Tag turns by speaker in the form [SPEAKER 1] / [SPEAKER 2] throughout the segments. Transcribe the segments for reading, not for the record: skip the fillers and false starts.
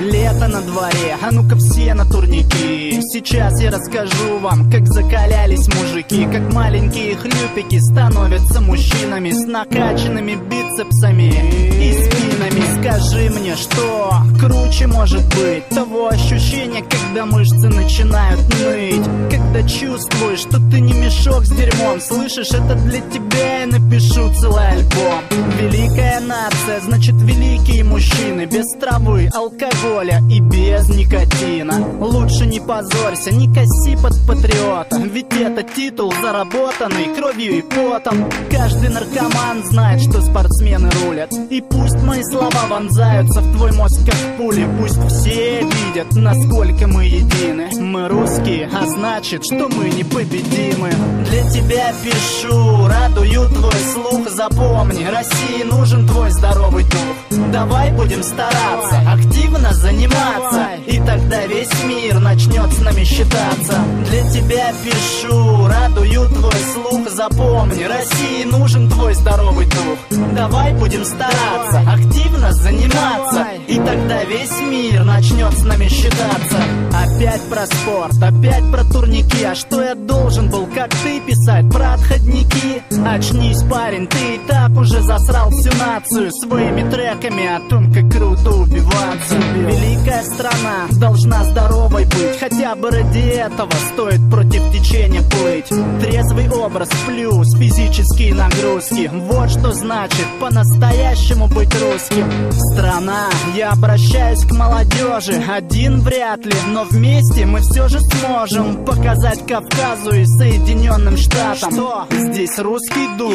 [SPEAKER 1] Лето на дворе, а ну-ка все на турники. Сейчас я расскажу вам, как закалялись мужики, как маленькие хлюпики становятся мужчинами с накачанными бицепсами и спинами. Скажи мне, что круче может быть того ощущения, когда мышцы начинают ныть, когда чувствуешь, что ты не мешок с дерьмом. Слышишь, это для тебя я напишу целый альбом. Великая нация, значит великие мужчины, без травы, алкоголя и без никотина. Лучше не позорься, не коси под патриота, ведь это титул, заработанный кровью и потом. Каждый наркоман знает, что спортсмены рулят, и пусть мои слова вонзаются в твой мозг как пули. Пусть все видят, насколько мы едины. Мы русские, а значит, что мы непобедимы. Для тебя пишу, радую твой слух. Запомни, России нужен твой здоровый дух. Давай будем стараться, активно заниматься, и тогда весь мир начнет с нами считаться. Для тебя пишу, радую твой слух. Запомни, России нужен твой здоровый дух. Давай будем стараться, активно заниматься, и тогда весь мир начнет с нами считаться. Опять про спорт, опять про турники. А что я должен был, как ты, писать про отходники? Очнись, парень, ты и так уже засрал всю нацию своими треками о том, как круто убиваться. Великая страна должна здоровой быть, хотя бы ради этого стоит против течения плыть. Трезвый образ плюс физические нагрузки, вот что значит по-настоящему быть русским. Страна, я обращаюсь к молодежи, один вряд ли, но вместе мы все же сможем показать Кавказу и Соединенным Штатам, что здесь русский дух,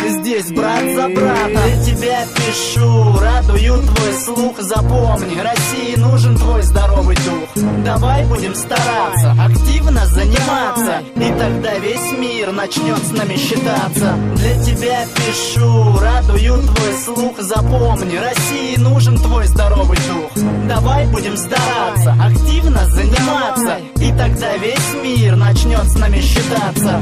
[SPEAKER 1] здесь брат за брата. Для тебя пишу, радую твой слух. Запомни, России нужен твой здоровый дух. Давай будем стараться, активно заниматься, и тогда весь мир начнет с нами считаться. Для тебя пишу, радую твой слух. Запомни, России нужен твой здоровый дух. Давай будем стараться, активно заниматься, и тогда весь мир начнет с нами считаться.